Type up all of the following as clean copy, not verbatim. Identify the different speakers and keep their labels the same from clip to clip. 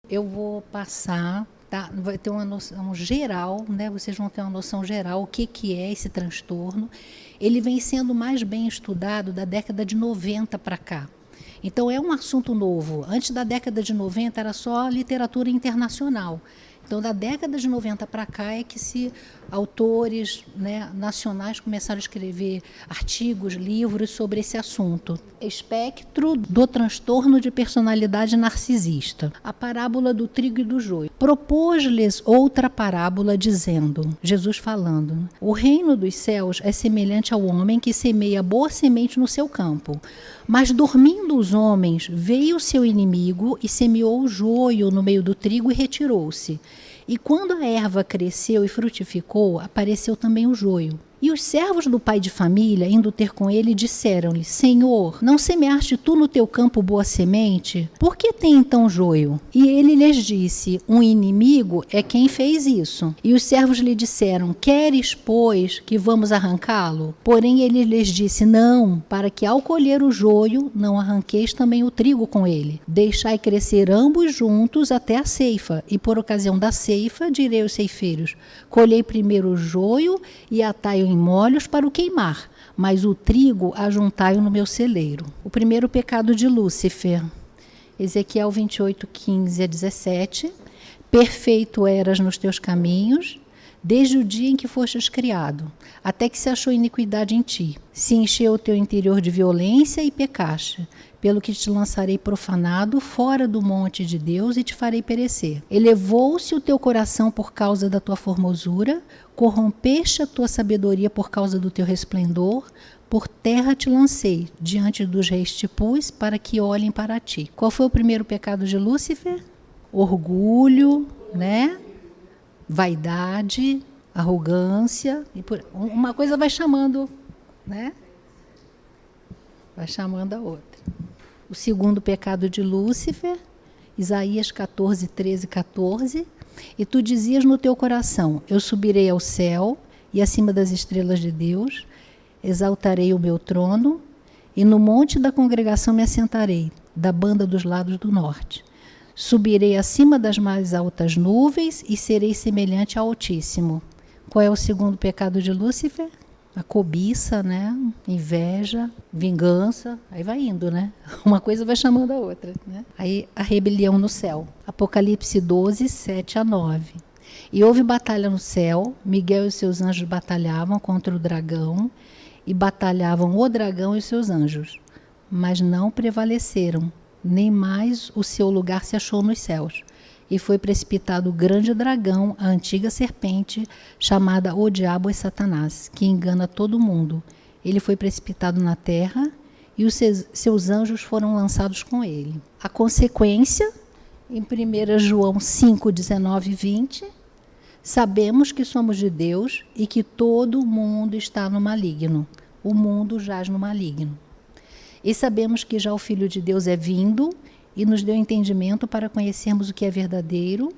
Speaker 1: Eu vou passar, tá? Vai ter uma noção geral, né? Vocês vão ter uma noção geral o que é esse transtorno. Ele vem sendo mais bem estudado da década de 90 para cá. Então é um assunto novo. Antes da década de 90 era só literatura internacional. Então, da década de 90 para cá é que autores, né, nacionais começaram a escrever artigos, livros sobre esse assunto. Espectro do transtorno de personalidade narcisista. A parábola do trigo e do joio. Propôs-lhes outra parábola dizendo, Jesus falando, o reino dos céus é semelhante ao homem que semeia boa semente no seu campo. Mas dormindo os homens, veio o seu inimigo e semeou o joio no meio do trigo e retirou-se. E quando a erva cresceu e frutificou, apareceu também o joio. E os servos do pai de família, indo ter com ele, disseram-lhe, Senhor, não semeaste tu no teu campo boa semente? Por que tem então joio? E ele lhes disse, um inimigo é quem fez isso. E os servos lhe disseram, queres, pois, que vamos arrancá-lo? Porém ele lhes disse, não, para que ao colher o joio, não arranqueis também o trigo com ele. Deixai crescer ambos juntos até a ceifa, e por ocasião da ceifa, direi aos ceifeiros, colhei primeiro o joio e atai-o em molhos para o queimar, mas o trigo ajuntai-o no meu celeiro. O primeiro pecado de Lúcifer. Ezequiel 28, 15 a 17. Perfeito eras nos teus caminhos, desde o dia em que fostes criado, até que se achou iniquidade em ti. Se encheu o teu interior de violência e pecaste, pelo que te lançarei profanado fora do monte de Deus e te farei perecer. Elevou-se o teu coração por causa da tua formosura, corrompeste a tua sabedoria por causa do teu resplendor, por terra te lancei, diante dos reis te pus, para que olhem para ti. Qual foi o primeiro pecado de Lúcifer? Orgulho, né? Vaidade, arrogância. Uma coisa vai chamando, né? Vai chamando a outra. O segundo pecado de Lúcifer, Isaías 14, 13, 14. E tu dizias no teu coração, eu subirei ao céu e acima das estrelas de Deus, exaltarei o meu trono e no monte da congregação me assentarei, da banda dos lados do norte. Subirei acima das mais altas nuvens e serei semelhante ao Altíssimo. Qual é o segundo pecado de Lúcifer? A cobiça, né? Inveja, vingança, aí vai indo, né? Uma coisa vai chamando a outra, né? Aí a rebelião no céu. Apocalipse 12, 7 a 9. E houve batalha no céu, Miguel e os seus anjos batalhavam contra o dragão, e batalhavam o dragão e os seus anjos, mas não prevaleceram, nem mais o seu lugar se achou nos céus. E foi precipitado o grande dragão, a antiga serpente, chamada o Diabo e Satanás, que engana todo mundo. Ele foi precipitado na terra e os seus anjos foram lançados com ele. A consequência, em 1 João 5, 19 e 20, sabemos que somos de Deus e que todo o mundo está no maligno. O mundo jaz no maligno. E sabemos que já o Filho de Deus é vindo e nos deu entendimento para conhecermos o que é verdadeiro,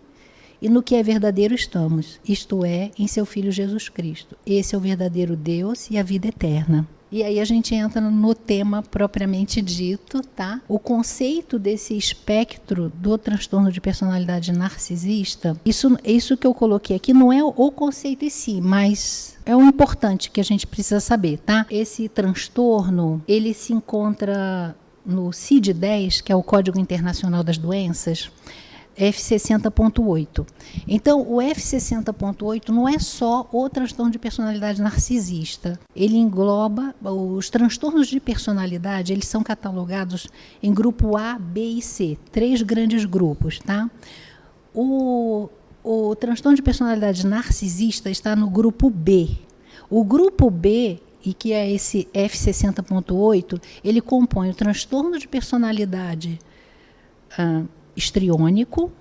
Speaker 1: e no que é verdadeiro estamos, isto é, em seu Filho Jesus Cristo. Esse é o verdadeiro Deus e a vida eterna. E aí a gente entra no tema propriamente dito, tá? O conceito desse espectro do transtorno de personalidade narcisista, isso que eu coloquei aqui não é o conceito em si, mas é o importante que a gente precisa saber, tá? Esse transtorno, ele se encontra no CID-10, que é o Código Internacional das Doenças, F60.8. Então, o F60.8 não é só o transtorno de personalidade narcisista. Ele engloba os transtornos de personalidade, eles são catalogados em grupo A, B e C, 3 grandes grupos, tá? O transtorno de personalidade narcisista está no grupo B. O grupo B, e que é esse F60.8, ele compõe o transtorno de personalidade histriônico,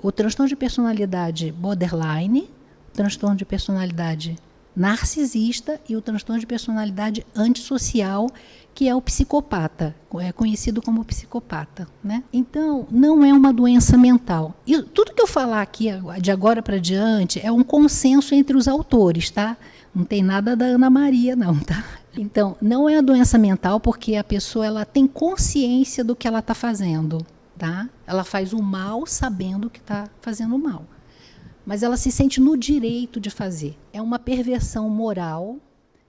Speaker 1: o transtorno de personalidade borderline, o transtorno de personalidade narcisista e o transtorno de personalidade antissocial, que é o psicopata, é conhecido como psicopata, né? Então, não é uma doença mental. E tudo que eu falar aqui, de agora para diante, é um consenso entre os autores, tá? Não tem nada da Ana Maria, não, tá? Então, não é a doença mental porque a pessoa ela tem consciência do que ela está fazendo, tá? Ela faz o mal sabendo que está fazendo o mal. Mas ela se sente no direito de fazer. É uma perversão moral,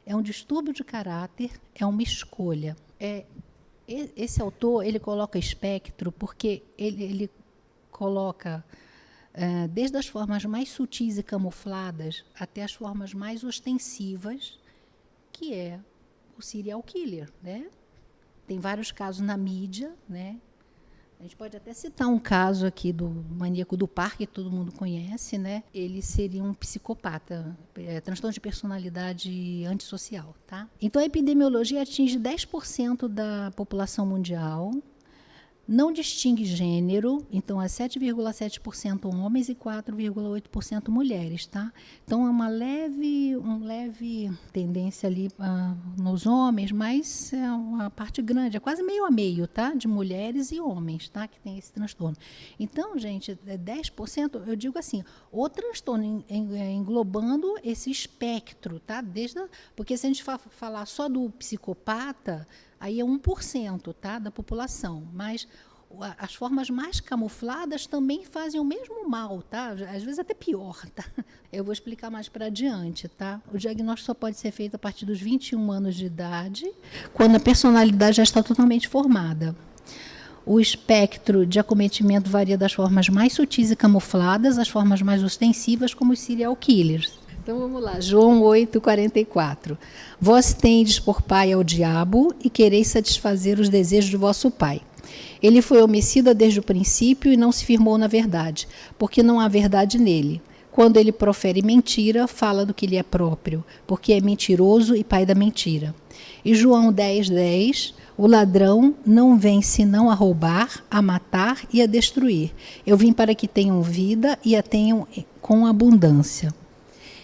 Speaker 1: é um distúrbio de caráter, é uma escolha. Esse autor, ele coloca espectro porque ele coloca desde as formas mais sutis e camufladas até as formas mais ostensivas, que é o serial killer, né? Tem vários casos na mídia, né? A gente pode até citar um caso aqui do maníaco do parque, que todo mundo conhece, né? Ele seria um psicopata, transtorno de personalidade antissocial, tá? Então, a epidemiologia atinge 10% da população mundial, não distingue gênero, então é 7,7% homens e 4,8% mulheres, tá? Então é uma leve tendência ali nos homens, mas é uma parte grande, é quase meio a meio, tá? De mulheres e homens, tá? Que tem esse transtorno. Então, gente, 10%, eu digo assim, o transtorno englobando esse espectro, tá? Porque se a gente falar só do psicopata, aí é 1%, tá, da população, mas as formas mais camufladas também fazem o mesmo mal, tá? Às vezes até pior, tá? Eu vou explicar mais para adiante, tá? O diagnóstico só pode ser feito a partir dos 21 anos de idade, quando a personalidade já está totalmente formada. O espectro de acometimento varia das formas mais sutis e camufladas às formas mais ostensivas, como os serial killers. Então vamos lá, João 8,44. Vós tendes por pai ao diabo e quereis satisfazer os desejos de vosso pai. Ele foi homicida desde o princípio e não se firmou na verdade, porque não há verdade nele. Quando ele profere mentira, fala do que lhe é próprio, porque é mentiroso e pai da mentira. E João 10,10, o ladrão não vem senão a roubar, a matar e a destruir. Eu vim para que tenham vida e a tenham com abundância.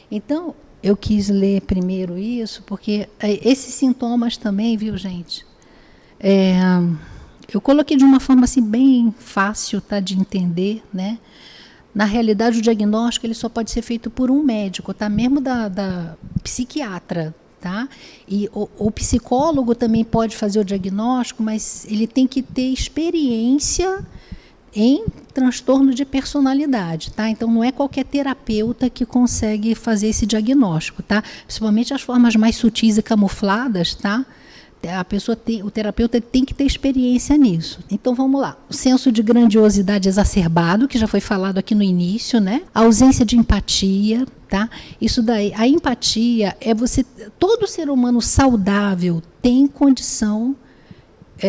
Speaker 1: Então, eu quis ler primeiro isso, porque esses sintomas também, viu, gente? Eu coloquei de uma forma assim, bem fácil, tá, de entender, né? Na realidade, o diagnóstico ele só pode ser feito por um médico, tá? Mesmo da psiquiatra, tá? E o psicólogo também pode fazer o diagnóstico, mas ele tem que ter experiência em transtorno de personalidade, tá? Então não é qualquer terapeuta que consegue fazer esse diagnóstico, tá? Principalmente as formas mais sutis e camufladas, tá? O terapeuta tem que ter experiência nisso. Então vamos lá. O senso de grandiosidade exacerbado, que já foi falado aqui no início, né? A ausência de empatia, tá? Isso daí, a empatia todo ser humano saudável tem condição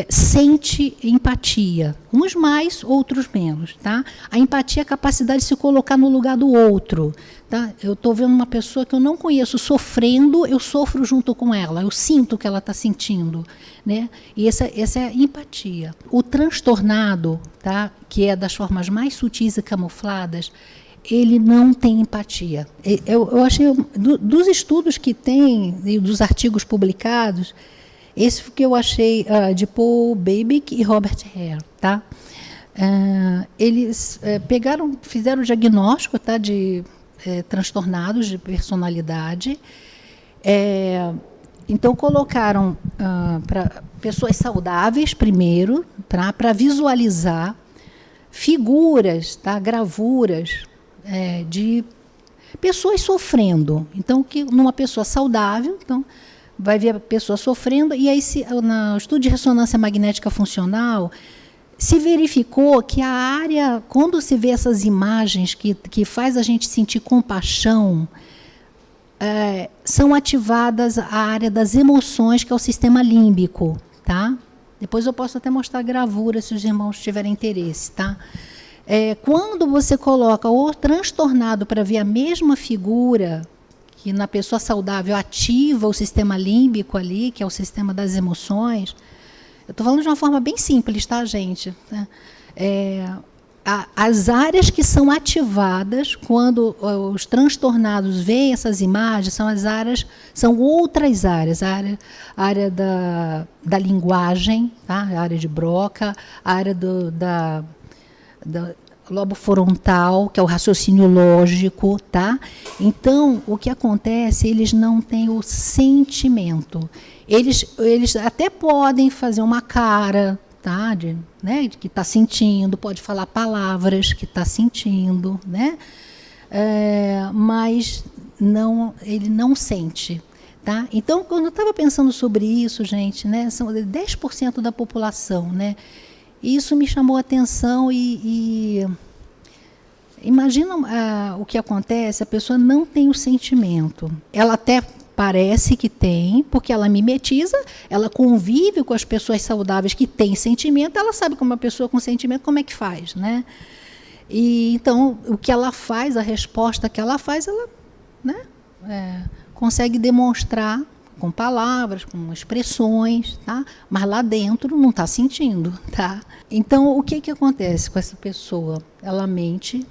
Speaker 1: sente empatia, uns mais, outros menos, tá? A empatia é a capacidade de se colocar no lugar do outro, tá? Eu estou vendo uma pessoa que eu não conheço sofrendo, eu sofro junto com ela, eu sinto o que ela está sentindo, né? E essa é a empatia. O transtornado, tá? Que é das formas mais sutis e camufladas, ele não tem empatia. Eu achei, dos estudos que tem, e dos artigos publicados, esse que eu achei de Paul Babick e Robert Hare, tá? Eles fizeram o diagnóstico, tá, de transtornados de personalidade. Então colocaram para pessoas saudáveis primeiro, para visualizar figuras, tá, gravuras de pessoas sofrendo. Então, numa pessoa saudável, então vai ver a pessoa sofrendo, e aí no estudo de ressonância magnética funcional se verificou que a área, quando se vê essas imagens que faz a gente sentir compaixão, são ativadas a área das emoções, que é o sistema límbico, tá? Depois eu posso até mostrar a gravura, se os irmãos tiverem interesse, tá? Quando você coloca o transtornado para ver a mesma figura, que na pessoa saudável ativa o sistema límbico ali, que é o sistema das emoções. Eu estou falando de uma forma bem simples, tá, gente? As áreas que são ativadas quando os transtornados veem essas imagens são outras áreas. A área da linguagem, tá? A área de Broca, a área da lobo frontal, que é o raciocínio lógico, tá? Então, o que acontece, eles não têm o sentimento. Eles até podem fazer uma cara, tá? Né? De que está sentindo, pode falar palavras que está sentindo, né? Mas ele não sente. Tá? Então, quando eu estava pensando sobre isso, gente, né, são 10% da população, né? E isso me chamou a atenção e imagina o que acontece, a pessoa não tem o sentimento. Ela até parece que tem, porque ela mimetiza, ela convive com as pessoas saudáveis que têm sentimento, ela sabe como uma pessoa com sentimento, como é que faz, né? E então, o que ela faz, a resposta que ela faz, ela, né, consegue demonstrar com palavras, com expressões, tá? Mas lá dentro não está sentindo, tá? Então, o que acontece com essa pessoa? Ela mente,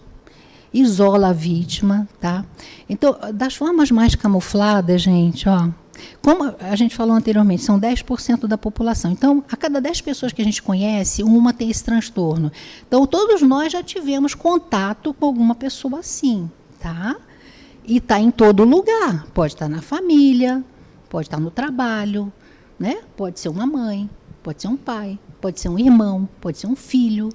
Speaker 1: isola a vítima, tá? Então, das formas mais camufladas, gente, ó, como a gente falou anteriormente, são 10% da população. Então, a cada 10 pessoas que a gente conhece, uma tem esse transtorno. Então, todos nós já tivemos contato com alguma pessoa assim, tá? E está em todo lugar. Pode estar na família, pode estar no trabalho, né? Pode ser uma mãe, pode ser um pai, pode ser um irmão, pode ser um filho,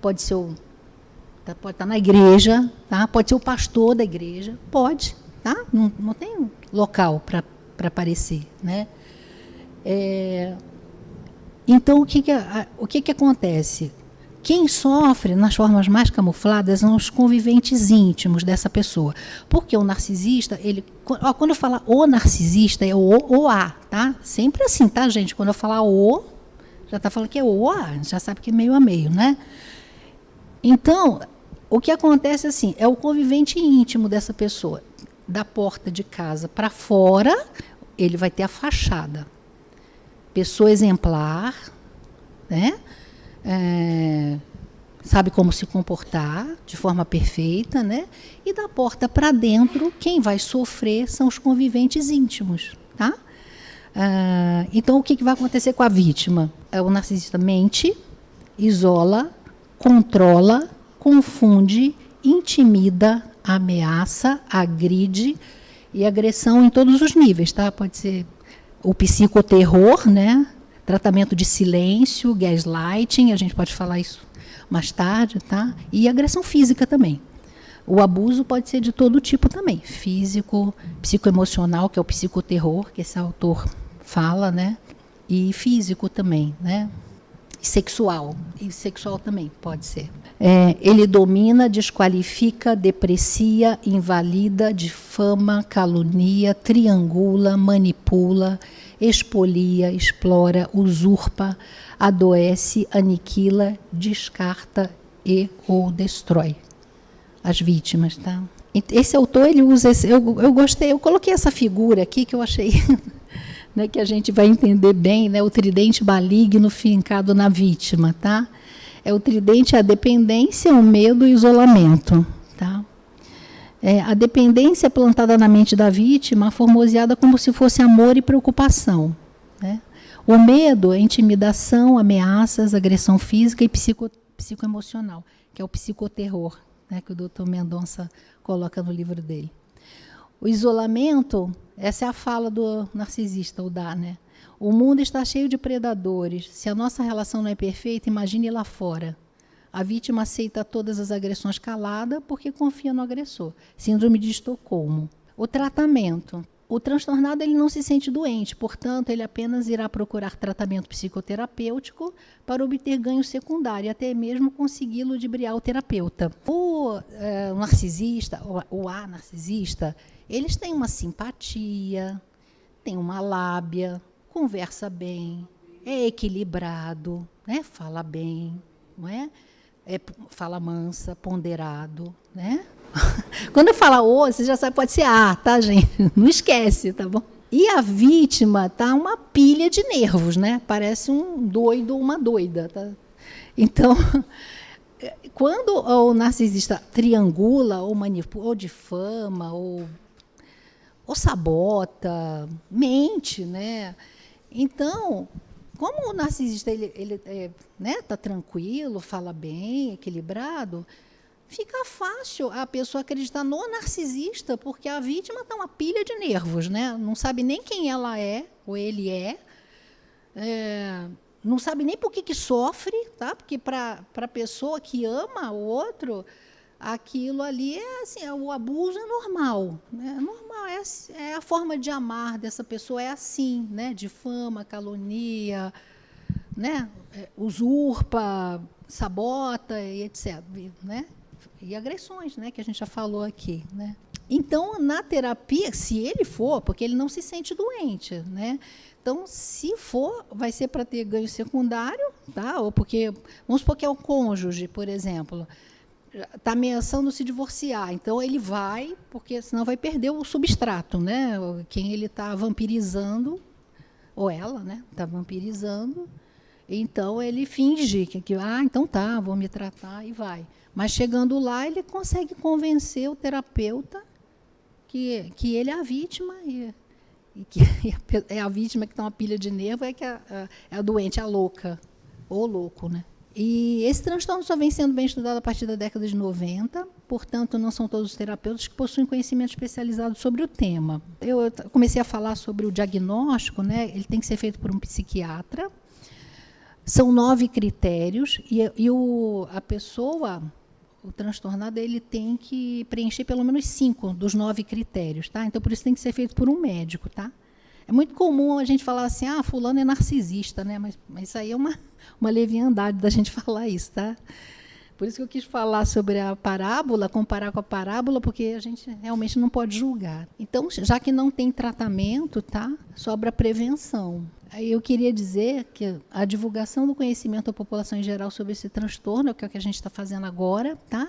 Speaker 1: pode estar na igreja, tá? Pode ser o pastor da igreja, pode, tá? Não tem local para aparecer, né? Então, o que acontece? Quem sofre nas formas mais camufladas são os conviventes íntimos dessa pessoa. Porque o narcisista, quando eu falar o narcisista, é o A, tá? Sempre assim, tá, gente? Quando eu falar o, já está falando que é o A, já sabe que é meio a meio, né? Então, o que acontece assim, é o convivente íntimo dessa pessoa. Da porta de casa para fora, ele vai ter a fachada. Pessoa exemplar, né? Sabe como se comportar de forma perfeita, né? E da porta para dentro, quem vai sofrer são os conviventes íntimos, tá? Então, o que vai acontecer com a vítima? O narcisista mente, isola, controla, confunde, intimida, ameaça, agride, e agressão em todos os níveis, tá? Pode ser o psicoterror, né? Tratamento de silêncio, gaslighting, a gente pode falar isso mais tarde, tá? E agressão física também. O abuso pode ser de todo tipo também, físico, psicoemocional, que é o psicoterror, que esse autor fala, né? E físico também, né? E sexual também pode ser. Ele domina, desqualifica, deprecia, invalida, difama, calunia, triangula, manipula, expolia, explora, usurpa, adoece, aniquila, descarta ou destrói as vítimas, tá? Esse autor, ele usa eu gostei, eu coloquei essa figura aqui que eu achei né, que a gente vai entender bem, né, o tridente maligno fincado na vítima, tá? O tridente é a dependência, o medo e o isolamento, tá? A dependência plantada na mente da vítima, formoseada como se fosse amor e preocupação, né? O medo é intimidação, ameaças, agressão física e psicoemocional, que é o psicoterror, né, que o Dr. Mendonça coloca no livro dele. O isolamento, essa é a fala do narcisista, o Dá, né? O mundo está cheio de predadores. Se a nossa relação não é perfeita, imagine lá fora. A vítima aceita todas as agressões calada porque confia no agressor. Síndrome de Estocolmo. O tratamento. O transtornado, ele não se sente doente, portanto, ele apenas irá procurar tratamento psicoterapêutico para obter ganho secundário e até mesmo conseguir ludibriar o terapeuta. O narcisista, o A narcisista, eles têm uma simpatia, têm uma lábia, conversa bem, é equilibrado, né? Fala bem, não é? Fala mansa, ponderado, né? Quando eu falar o, você já sabe, pode ser A, tá, gente? Não esquece, tá bom? E a vítima tá uma pilha de nervos, né? Parece um doido ou uma doida, tá? Então, quando o narcisista triangula ou manipula, ou difama, ou sabota, mente, né? Então, como o narcisista ele né, tá tranquilo, fala bem, equilibrado, fica fácil a pessoa acreditar no narcisista, porque a vítima está uma pilha de nervos, né? Não sabe nem quem ela é, ou ele é. não sabe nem por que sofre, tá? Porque para a pessoa que ama o outro, aquilo ali é assim, o abuso é normal, né? É normal, é a forma de amar dessa pessoa é assim, né? Difama, calunia, né? Usurpa, sabota e etc, né? E agressões, né? Que a gente já falou aqui, né? Então, na terapia, se ele for, porque ele não se sente doente, né? Então, se for, vai ser para ter ganho secundário, tá? Ou porque, vamos supor que é o cônjuge, por exemplo, está ameaçando se divorciar, então ele vai, porque senão vai perder o substrato, né? Quem ele está vampirizando, ou ela, né? Está vampirizando, então ele finge que então tá, vou me tratar e vai. Mas chegando lá, ele consegue convencer o terapeuta que ele é a vítima e que é a vítima que está uma pilha de nervo, é que é a doente, a louca, ou louco, né? E esse transtorno só vem sendo bem estudado a partir da década de 90, portanto, não são todos os terapeutas que possuem conhecimento especializado sobre o tema. Eu comecei a falar sobre o diagnóstico, né? Ele tem que ser feito por um psiquiatra. São 9 critérios, e a pessoa, o transtornado, ele tem que preencher pelo menos 5 dos 9 critérios, tá? Então, por isso tem que ser feito por um médico, tá? É muito comum a gente falar assim, fulano é narcisista, né? Mas isso aí é uma leviandade da gente falar isso, tá? Por isso que eu quis falar sobre a parábola, comparar com a parábola, porque a gente realmente não pode julgar. Então, já que não tem tratamento, tá? Sobra prevenção. Aí eu queria dizer que a divulgação do conhecimento à população em geral sobre esse transtorno, que é o que a gente está fazendo agora, tá?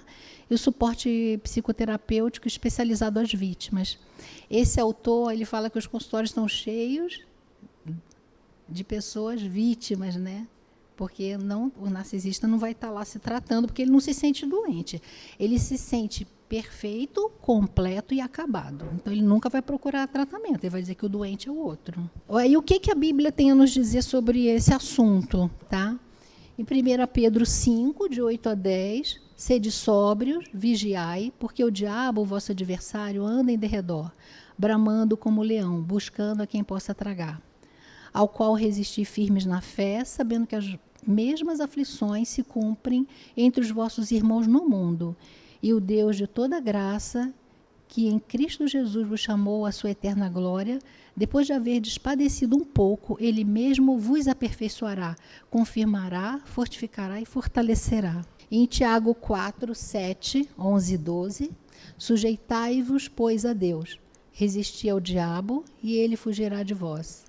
Speaker 1: E o suporte psicoterapêutico especializado às vítimas. Esse autor, ele fala que os consultórios estão cheios de pessoas vítimas, né? Porque o narcisista não vai estar lá se tratando, porque ele não se sente doente. Ele se sente perfeito, completo e acabado. Então, ele nunca vai procurar tratamento, ele vai dizer que o doente é o outro. E o que a Bíblia tem a nos dizer sobre esse assunto? Tá? Em 1 Pedro 5, de 8 a 10, sede sóbrios, vigiai, porque o diabo, o vosso adversário, anda em derredor, bramando como leão, buscando a quem possa tragar. Ao qual resisti firmes na fé, sabendo que as mesmas aflições se cumprem entre os vossos irmãos no mundo. E o Deus de toda graça, que em Cristo Jesus vos chamou à sua eterna glória, depois de haverdes padecido um pouco, ele mesmo vos aperfeiçoará, confirmará, fortificará e fortalecerá. Em Tiago 4, 7, 11 e 12, sujeitai-vos, pois, a Deus, resisti ao diabo, e ele fugirá de vós.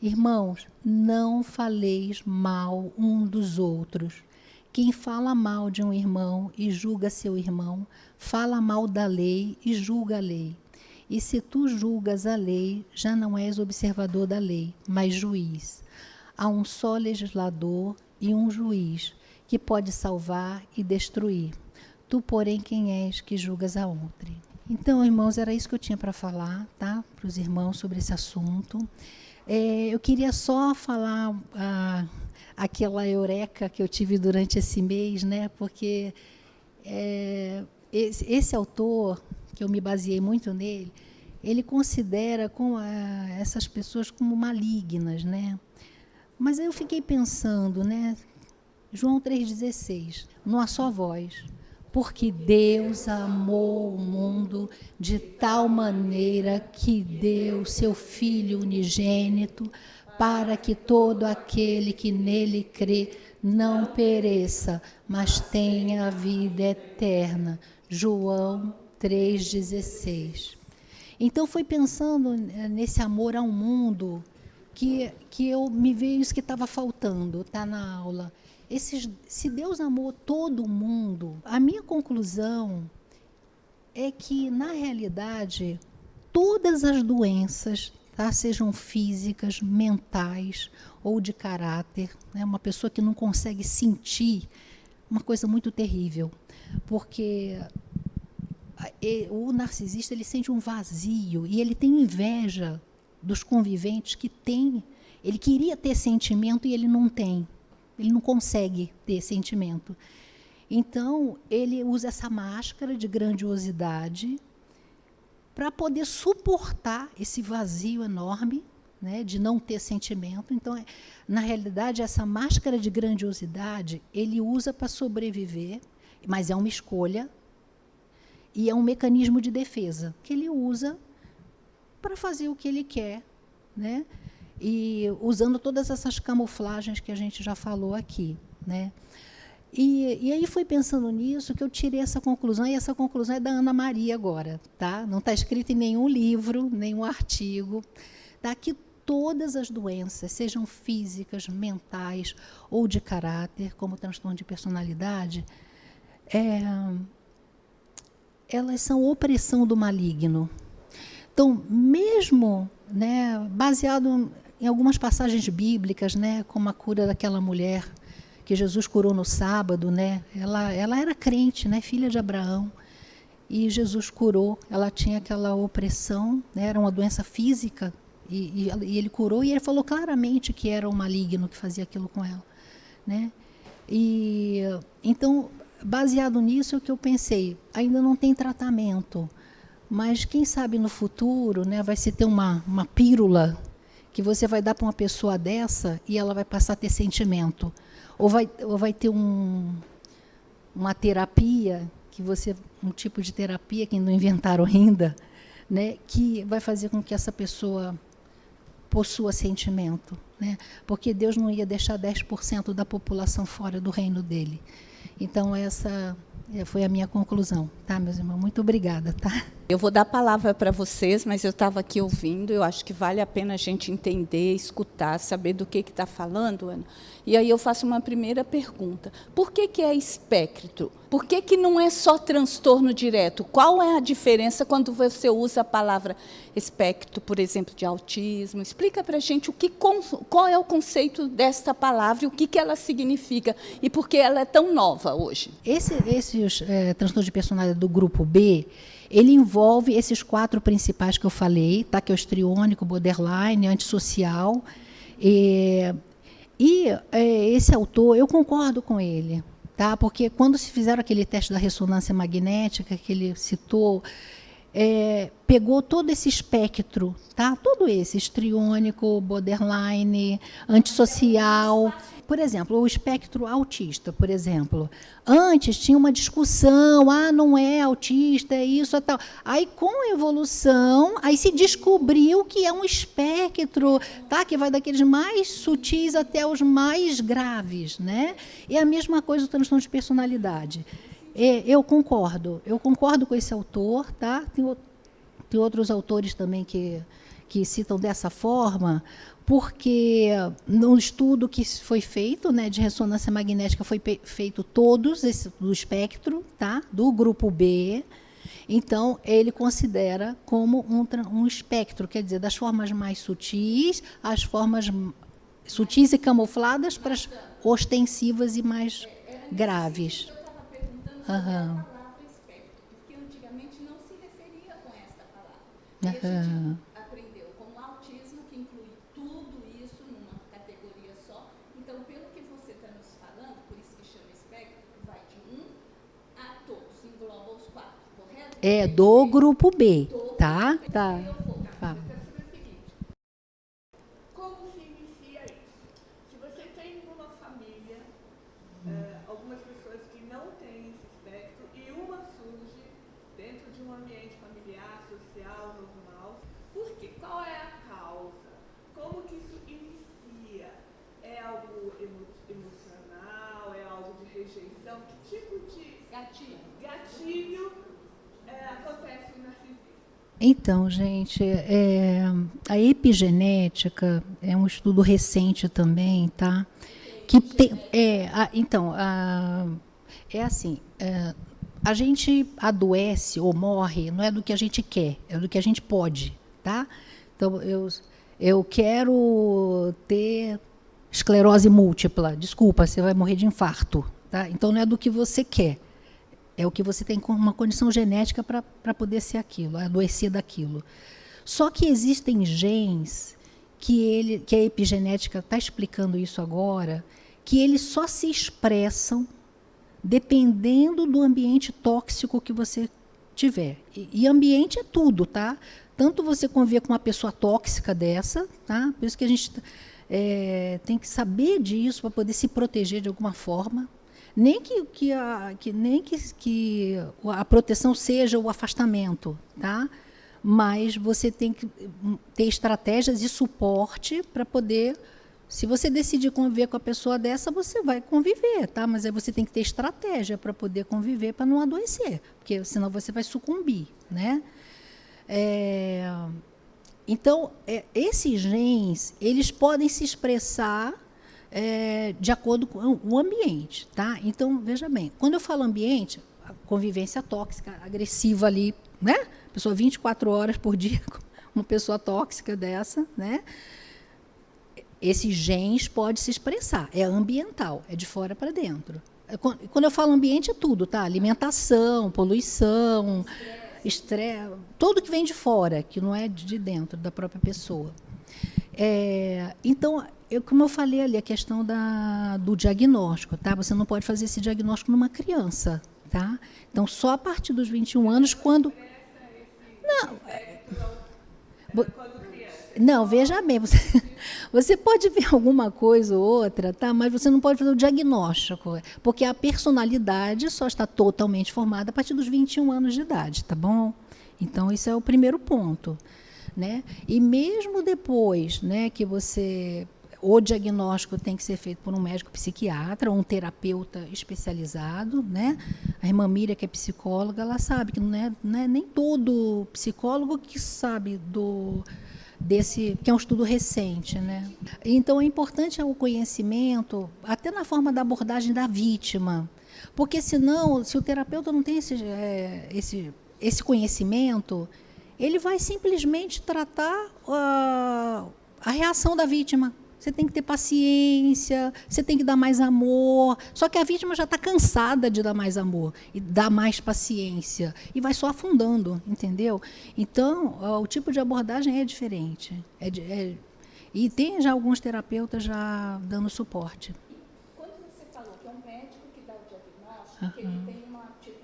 Speaker 1: Irmãos, não faleis mal um dos outros. Quem fala mal de um irmão e julga seu irmão, fala mal da lei e julga a lei. E se tu julgas a lei, já não és observador da lei, mas juiz. Há um só legislador e um juiz, que pode salvar e destruir. Tu, porém, quem és que julgas a outrem? Então, irmãos, era isso que eu tinha para falar, tá? Para os irmãos sobre esse assunto. Eu queria só falar aquela eureka que eu tive durante esse mês, né? Porque esse autor, que eu me baseei muito nele, ele considera essas pessoas como malignas, né? Mas aí eu fiquei pensando, né? João 3,16, numa só voz. Porque Deus amou o mundo de tal maneira que deu seu Filho unigênito, para que todo aquele que nele crê não pereça, mas tenha a vida eterna. João 3,16. Então, foi pensando nesse amor ao mundo que eu me veio isso que estava faltando, tá na aula. Se Deus amou todo mundo, a minha conclusão é que, na realidade, todas as doenças, tá, sejam físicas, mentais ou de caráter, né, uma pessoa que não consegue sentir, uma coisa muito terrível, porque o narcisista, ele sente um vazio e ele tem inveja dos conviventes que têm. Ele queria ter sentimento e ele não tem. Ele não consegue ter sentimento. Então, ele usa essa máscara de grandiosidade para poder suportar esse vazio enorme, né, de não ter sentimento. Então, na realidade, essa máscara de grandiosidade, ele usa para sobreviver, mas é uma escolha, e é um mecanismo de defesa, que ele usa para fazer o que ele quer, né? E usando todas essas camuflagens que a gente já falou aqui, né? E aí foi pensando nisso que eu tirei essa conclusão, e essa conclusão é da Ana Maria agora, tá? Não está escrito em nenhum livro, nenhum artigo, tá? Que todas as doenças, sejam físicas, mentais ou de caráter, como transtorno de personalidade, elas são opressão do maligno. Então, mesmo, né, baseado em algumas passagens bíblicas, né, como a cura daquela mulher que Jesus curou no sábado, né, ela era crente, né, filha de Abraão, e Jesus curou. Ela tinha aquela opressão, né, era uma doença física, e ele curou, e ele falou claramente que era o maligno que fazia aquilo com ela, né? E então, baseado nisso, é o que eu pensei, ainda não tem tratamento, mas quem sabe no futuro, né, vai se ter uma pílula que você vai dar para uma pessoa dessa e ela vai passar a ter sentimento. Ou vai ter uma terapia, um tipo de terapia que não inventaram ainda, né, que vai fazer com que essa pessoa possua sentimento, né? Porque Deus não ia deixar 10% da população fora do reino dele. Então, essa foi a minha conclusão, tá, meus irmãos? Muito obrigada, tá?
Speaker 2: Eu vou dar a palavra para vocês, mas eu estava aqui ouvindo, eu acho que vale a pena a gente entender, escutar, saber do que está falando, Ana. E aí eu faço uma primeira pergunta. Por que é espectro? Por que não é só transtorno direto? Qual é a diferença quando você usa a palavra espectro, por exemplo, de autismo? Explica para a gente qual é o conceito desta palavra, o que ela significa e por que ela é tão nova hoje.
Speaker 1: Esses transtornos de personalidade do grupo B, ele envolve esses 4 principais que eu falei, tá? Que é o histriônico, borderline, antissocial. Esse autor, eu concordo com ele, tá? Porque quando se fizeram aquele teste da ressonância magnética que ele citou, pegou todo esse espectro, tá? Todo esse, histriônico, borderline, antissocial. Por exemplo, o espectro autista, por exemplo. Antes tinha uma discussão, não é autista, é isso, é tal. Aí, com a evolução, aí se descobriu que é um espectro, tá? Que vai daqueles mais sutis até os mais graves, né? E a mesma coisa do transtorno de personalidade. Eu concordo com esse autor, tá? Tem outros autores também que citam dessa forma, porque no estudo que foi feito, né, de ressonância magnética, foi feito todos do espectro, tá, do grupo B. Então, ele considera como um espectro, quer dizer, das formas mais sutis, as formas sutis e camufladas para as ostensivas e mais graves.
Speaker 2: Eu estava perguntando sobre a palavra espectro, porque antigamente não se referia com esta palavra. E a gente aprendeu com o autismo, que inclui tudo isso numa categoria só. Então, pelo que você está nos falando, por isso que chama espectro, vai de 1 a todos, engloba os 4, correto?
Speaker 1: É do grupo B, tá? Tá.
Speaker 3: Como se inicia isso? Se você tem uma família, algumas pessoas que não têm esse espectro, e uma surge dentro de um ambiente familiar, social, normal, por quê? Qual é a causa? Como que isso inicia? É algo emocional? É algo de rejeição? Que tipo de gatilho acontece no narcisismo?
Speaker 1: Então, gente, a epigenética é um estudo recente também, tá? Que tem, assim, a gente adoece ou morre, não é do que a gente quer, é do que a gente pode, tá? Então, eu quero ter esclerose múltipla, desculpa, você vai morrer de infarto, tá? Então, não é do que você quer. É o que você tem como uma condição genética para poder ser aquilo, adoecer daquilo. Só que existem genes que a epigenética está explicando isso agora, que eles só se expressam dependendo do ambiente tóxico que você tiver. E ambiente é tudo, tá? Tanto você conviver com uma pessoa tóxica dessa, tá? Por isso que a gente tem que saber disso para poder se proteger de alguma forma. Nem que a proteção seja o afastamento, tá? Mas você tem que ter estratégias e suporte para poder. Se você decidir conviver com a pessoa dessa, você vai conviver, tá? Mas aí você tem que ter estratégia para poder conviver, para não adoecer, porque senão você vai sucumbir, né? Então, esses genes, eles podem se expressar de acordo com o ambiente, tá? Então, veja bem, quando eu falo ambiente, a convivência tóxica, agressiva ali, né? Pessoa 24 horas por dia, uma pessoa tóxica dessa, né? Esses genes podem se expressar, é ambiental, é de fora para dentro. Quando eu falo ambiente, é tudo, tá? Alimentação, poluição, estresse, tudo que vem de fora, que não é de dentro da própria pessoa. Então, como eu falei ali, a questão do diagnóstico, tá? Você não pode fazer esse diagnóstico numa criança, tá? Então, só a partir dos 21 anos, quando... Não, veja bem, você pode ver alguma coisa ou outra, tá? Mas você não pode fazer o diagnóstico, porque a personalidade só está totalmente formada a partir dos 21 anos de idade, tá bom? Então, isso é o primeiro ponto, né? E mesmo depois, né, que o diagnóstico tem que ser feito por um médico psiquiatra ou um terapeuta especializado, né? A irmã Miriam, que é psicóloga, ela sabe que não é nem todo psicólogo que sabe que é um estudo recente, né? Então, é importante o conhecimento, até na forma da abordagem da vítima, porque senão, se o terapeuta não tem esse conhecimento, ele vai simplesmente tratar a reação da vítima. Você tem que ter paciência, você tem que dar mais amor. Só que a vítima já está cansada de dar mais amor e dar mais paciência. E vai só afundando, entendeu? Então, o tipo de abordagem é diferente. E tem já alguns terapeutas já dando suporte.
Speaker 2: Quando você falou que é um médico que dá o diagnóstico, que ele tem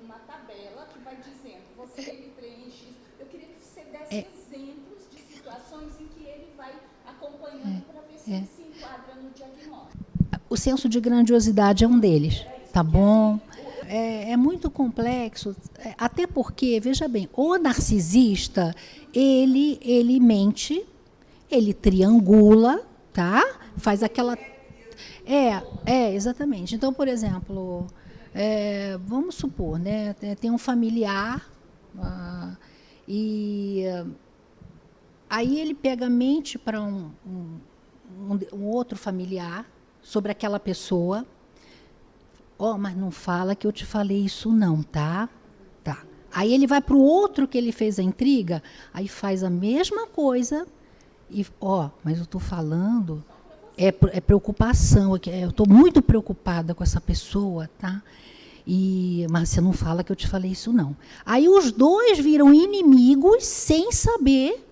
Speaker 2: uma tabela que vai dizendo, ele preenche isso. Eu queria que você desse exemplos de situações em que ele vai acompanhando para ver se ele se enquadra no diagnóstico.
Speaker 1: O senso de grandiosidade é um deles, tá bom? É muito complexo, até porque, veja bem, o narcisista, ele mente, ele triangula, tá? Faz aquela... exatamente. Então, por exemplo, vamos supor, né, tem um familiar, e aí ele pega a mente para um outro familiar sobre aquela pessoa. Mas não fala que eu te falei isso não, tá? Tá. Aí ele vai para o outro que ele fez a intriga, aí faz a mesma coisa e, mas eu estou falando, é preocupação, eu estou muito preocupada com essa pessoa, tá? Mas você não fala que eu te falei isso não. Aí os dois viram inimigos sem saber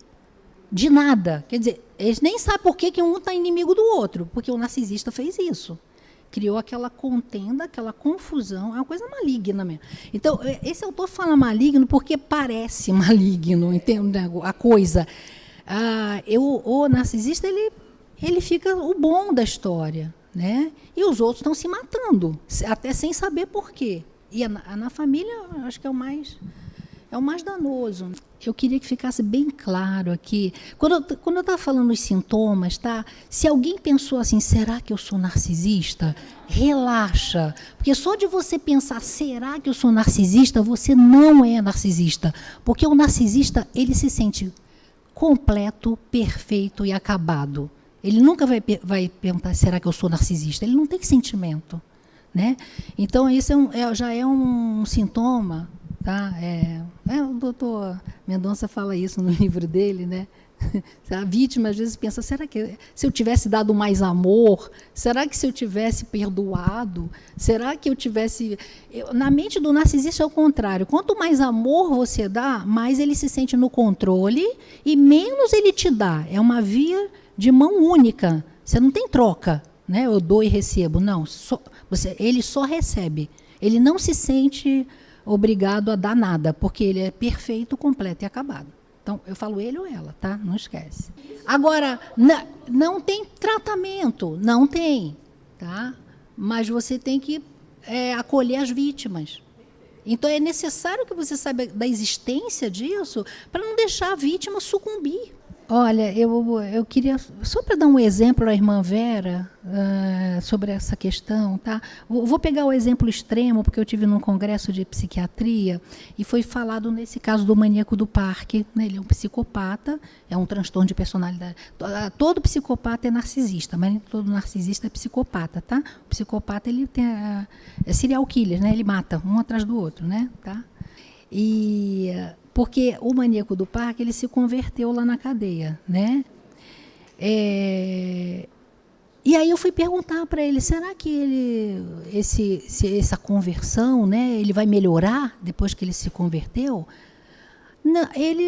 Speaker 1: de nada. Quer dizer, eles nem sabem por que um está inimigo do outro, porque o narcisista fez isso. Criou aquela contenda, aquela confusão, é uma coisa maligna mesmo. Então, esse autor fala maligno porque parece maligno, entende a coisa. O narcisista, ele fica o bom da história, né? E os outros estão se matando, até sem saber por quê. E na família, acho que é o mais danoso. Eu queria que ficasse bem claro aqui. Quando eu estava falando os sintomas, tá? Se alguém pensou assim, será que eu sou narcisista? Relaxa. Porque só de você pensar, será que eu sou narcisista? Você não é narcisista. Porque o narcisista, ele se sente completo, perfeito e acabado. Ele nunca vai perguntar, será que eu sou narcisista? Ele não tem sentimento, né? Então, isso já é um sintoma. Tá? O doutor Mendonça fala isso no livro dele, né? A vítima às vezes pensa, será que se eu tivesse dado mais amor, será que se eu tivesse perdoado, será que eu tivesse... Na mente do narcisista é o contrário, quanto mais amor você dá, mais ele se sente no controle e menos ele te dá. É uma via de mão única, você não tem troca, né? Eu dou e recebo, não, ele só recebe, ele não se sente... obrigado a dar nada, porque ele é perfeito, completo e acabado. Então, eu falo ele ou ela, tá? Não esquece. Agora, não tem tratamento, não tem, tá? Mas você tem que acolher as vítimas. Então, é necessário que você saiba da existência disso para não deixar a vítima sucumbir. Olha, eu queria, só para dar um exemplo à irmã Vera, sobre essa questão, tá? Vou pegar o exemplo extremo, porque eu tive num congresso de psiquiatria e foi falado nesse caso do maníaco do parque, né? Ele é um psicopata, é um transtorno de personalidade. Todo psicopata é narcisista, mas nem todo narcisista é psicopata, tá? O psicopata, ele tem é serial killer, né? Ele mata um atrás do outro, né? Tá? Porque o maníaco do parque, ele se converteu lá na cadeia, né? E aí eu fui perguntar para ele, será que essa conversão, né, ele vai melhorar depois que ele se converteu? Não, ele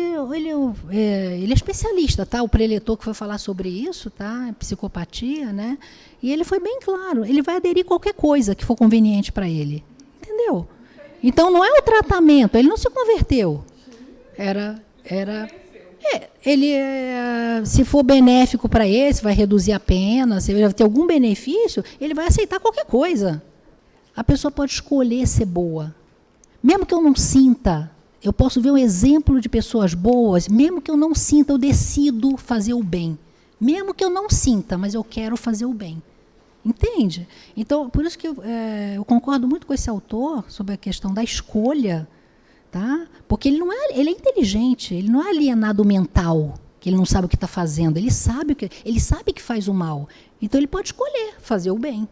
Speaker 1: é especialista, tá? O preletor que foi falar sobre isso, tá? Psicopatia, né? E ele foi bem claro, ele vai aderir a qualquer coisa que for conveniente para ele, entendeu? Então não é o tratamento, ele não se converteu. Se for benéfico para ele, se vai reduzir a pena, se vai ter algum benefício, ele vai aceitar qualquer coisa. A pessoa pode escolher ser boa. Mesmo que eu não sinta, eu posso ver um exemplo de pessoas boas, mesmo que eu não sinta, eu decido fazer o bem. Mesmo que eu não sinta, mas eu quero fazer o bem. Entende? Então, por isso que eu concordo muito com esse autor sobre a questão da escolha. Tá? Porque ele é inteligente, ele não é alienado mental, que ele não sabe o que está fazendo, ele sabe que faz o mal. Então ele pode escolher fazer o bem.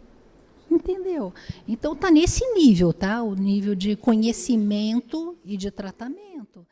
Speaker 1: Entendeu? Então está nesse nível, tá? O nível de conhecimento e de tratamento.